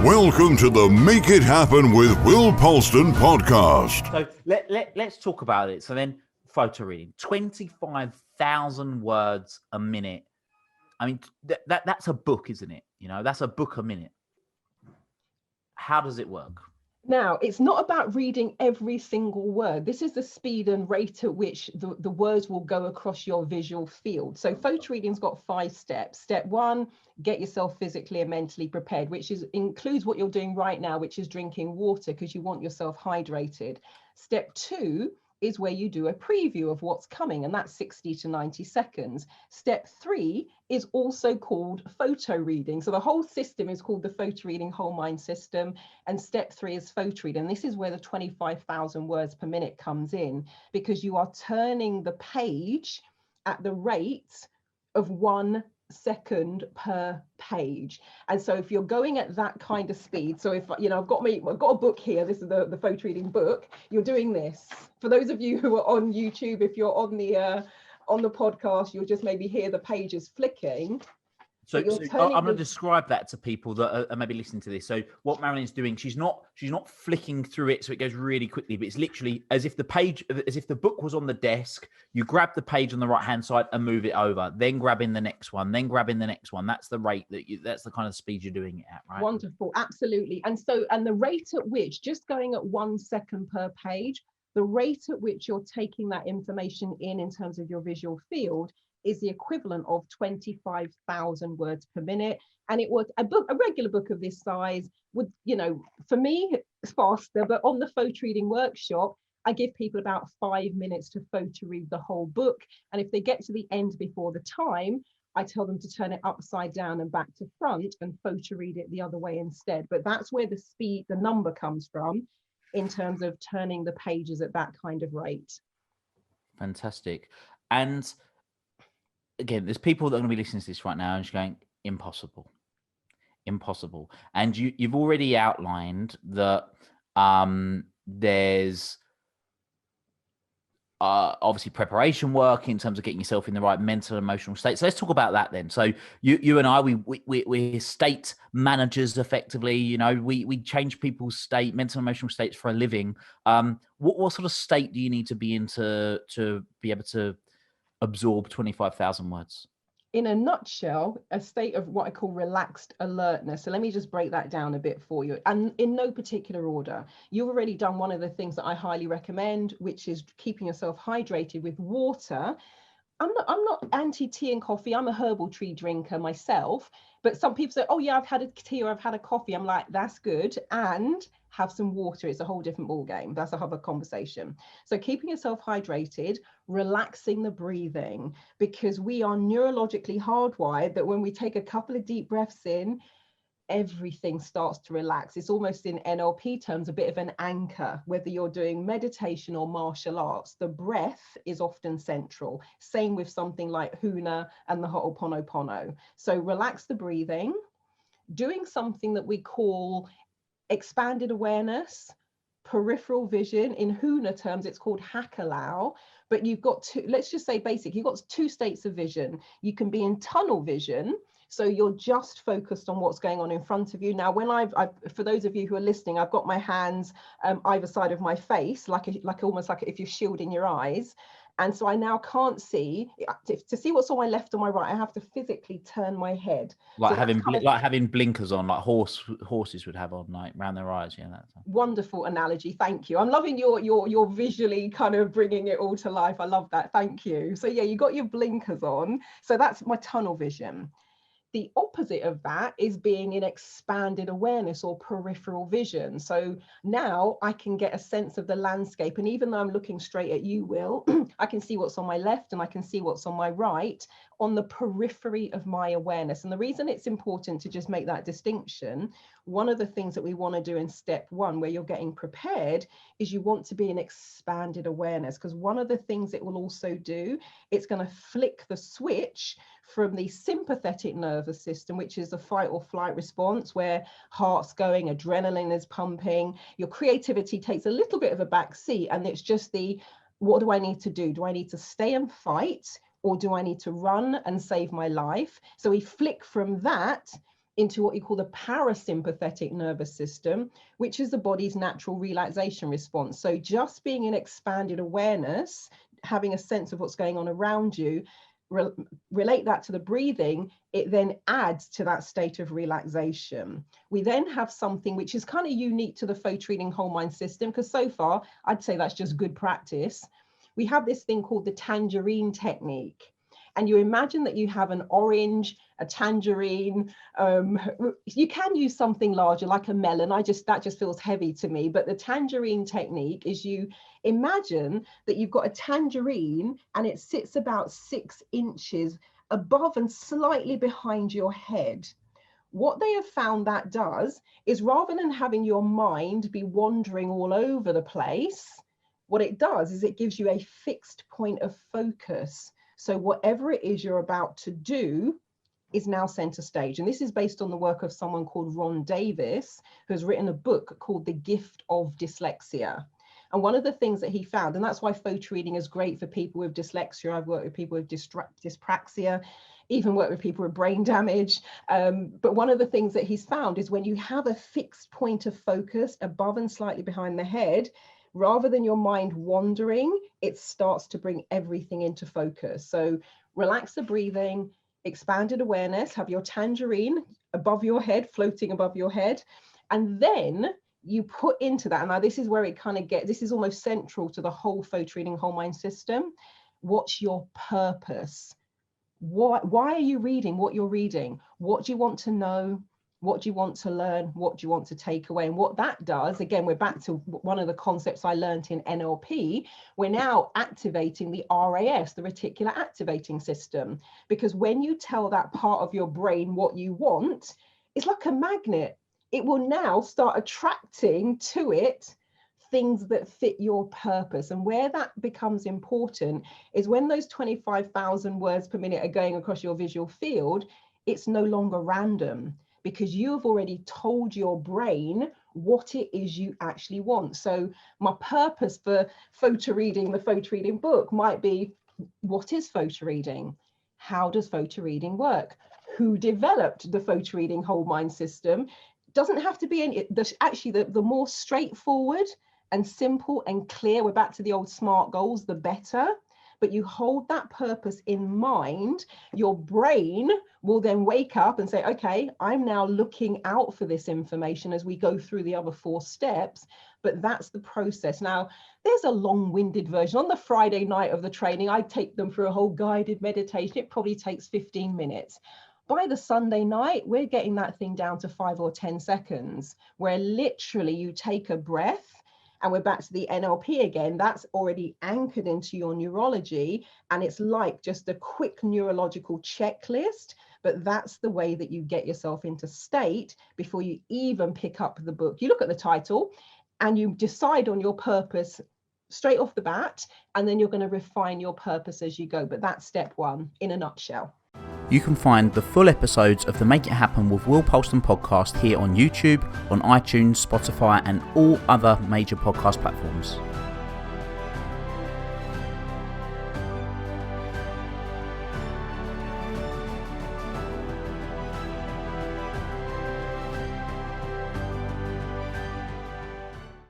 Welcome to the Make It Happen with Will Polston podcast. So let's talk about it. So then photo reading, 25,000 words a minute. I mean, that's a book, isn't it? You know, that's a book a minute. How does it work? Now, it's not about reading every single word. This is the speed and rate at which the words will go across your visual field. So photo reading's got 5 steps. Step 1, get yourself physically and mentally prepared, which includes what you're doing right now, which is drinking water because you want yourself hydrated. Step 2 is where you do a preview of what's coming, and that's 60 to 90 seconds. Step 3 is also called photo reading. So the whole system is called the photo reading whole mind system, and step 3 is photo reading. And this is where the 25,000 words per minute comes in, because you are turning the page at the rate of 1 second per page. And so if you're going at that kind of speed, so if you know, I've got a book here, this is the photo reading book, you're doing this. For those of you who are on YouTube, if you're on the podcast, you'll just maybe hear the pages flicking. So I'm going to describe that to people that are maybe listening to this. So what Marilyn's doing, she's not flicking through it so it goes really quickly, but it's literally as if the book was on the desk. You grab the page on the right hand side and move it over, then grabbing the next one, then grabbing the next one. That's the rate that's the kind of speed you're doing it at, right? Wonderful, absolutely. And the rate at which, just going at 1 second per page, the rate at which you're taking that information in terms of your visual field is the equivalent of 25,000 words per minute. And it was a regular book of this size would, you know, for me, it's faster, but on the photo reading workshop, I give people about 5 minutes to photo read the whole book. And if they get to the end before the time, I tell them to turn it upside down and back to front and photo read it the other way instead. But that's where the number comes from in terms of turning the pages at that kind of rate. Fantastic. And again, there's people that are going to be listening to this right now and just going, impossible. And you've already outlined that there's obviously preparation work in terms of getting yourself in the right mental and emotional state. So let's talk about that then. So you and I, we're state managers effectively. You know, we change people's mental and emotional states for a living. What sort of state do you need to be in to be able to absorb 25,000 words? In a nutshell, a state of what I call relaxed alertness. So let me just break that down a bit for you. And in no particular order, you've already done one of the things that I highly recommend, which is keeping yourself hydrated with water. I'm not anti tea and coffee. I'm a herbal tea drinker myself. But some people say, oh yeah, I've had a tea or I've had a coffee. I'm like, that's good. And have some water. It's a whole different ball game. That's a other conversation. So keeping yourself hydrated, relaxing the breathing, because we are neurologically hardwired that when we take a couple of deep breaths in, everything starts to relax. It's almost in NLP terms, a bit of an anchor, whether you're doing meditation or martial arts, the breath is often central. Same with something like Huna and the Ho'oponopono. So relax the breathing, doing something that we call expanded awareness, peripheral vision. In Huna terms, it's called Hakalau, but you've got let's just say you've got 2 states of vision. You can be in tunnel vision, so you're just focused on what's going on in front of you. Now, when I've for those of you who are listening, I've got my hands either side of my face, almost like if you're shielding your eyes. And so I now can't see. To see what's on my left or my right, I have to physically turn my head. Like having blinkers on, like horses would have on, like around their eyes. Yeah, that's wonderful analogy. Thank you. I'm loving your visually kind of bringing it all to life. I love that. Thank you. So yeah, you got your blinkers on. So that's my tunnel vision. The opposite of that is being in expanded awareness or peripheral vision. So now I can get a sense of the landscape. And even though I'm looking straight at you, Will, I can see what's on my left and I can see what's on my right on the periphery of my awareness. And the reason it's important to just make that distinction, one of the things that we want to do in step 1, where you're getting prepared, is you want to be in expanded awareness, because one of the things it will also do, it's going to flick the switch from the sympathetic nervous system, which is the fight or flight response, where heart's going, adrenaline is pumping, your creativity takes a little bit of a back seat, and it's just what do I need to do? Do I need to stay and fight, or do I need to run and save my life? So we flick from that into what you call the parasympathetic nervous system, which is the body's natural relaxation response. So just being in expanded awareness, having a sense of what's going on around you, relate that to the breathing, it then adds to that state of relaxation. We then have something which is kind of unique to the photo-reading whole mind system, because so far I'd say that's just good practice. We have this thing called the Tangerine technique. And you imagine that you have an orange, a tangerine. You can use something larger like a melon. That just feels heavy to me. But the Tangerine technique is you imagine that you've got a tangerine and it sits about 6 inches above and slightly behind your head. What they have found that does is, rather than having your mind be wandering all over the place, what it does is it gives you a fixed point of focus. So whatever it is you're about to do is now center stage. And this is based on the work of someone called Ron Davis, who has written a book called The Gift of Dyslexia. And one of the things that he found, and that's why photo reading is great for people with dyslexia. I've worked with people with dyspraxia, even worked with people with brain damage. But one of the things that he's found is when you have a fixed point of focus above and slightly behind the head, rather than your mind wandering, it starts to bring everything into focus. So relax the breathing, expanded awareness, have your tangerine above your head, floating above your head. And then you put into that, and now this is where it kind of gets, this is almost central to the whole photo reading whole mind system. What's your purpose? Why are you reading what you're reading? What do you want to know? What do you want to learn? What do you want to take away? And what that does, again, we're back to one of the concepts I learned in NLP. We're now activating the RAS, the reticular activating system, because when you tell that part of your brain what you want, it's like a magnet. It will now start attracting to it things that fit your purpose. And where that becomes important is when those 25,000 words per minute are going across your visual field, it's no longer random, because you've already told your brain what it is you actually want. So my purpose for photo reading, the photo reading book, might be, what is photo reading? How does photo reading work? Who developed the photo reading whole mind system? Doesn't have to be any, the more straightforward and simple and clear, we're back to the old SMART goals, the better. But you hold that purpose in mind, your brain will then wake up and say, okay, I'm now looking out for this information as we go through the other 4 steps. But that's the process. Now, there's a long-winded version. On the Friday night of the training, I take them through a whole guided meditation. It probably takes 15 minutes. By the Sunday night, we're getting that thing down to 5 or 10 seconds, where literally you take a breath. And we're back to the NLP again. That's already anchored into your neurology. And it's like just a quick neurological checklist. But that's the way that you get yourself into state before you even pick up the book. You look at the title and you decide on your purpose straight off the bat. And then you're going to refine your purpose as you go. But that's step 1 in a nutshell. You can find the full episodes of the Make It Happen with Will Polston podcast here on YouTube, on iTunes, Spotify, and all other major podcast platforms.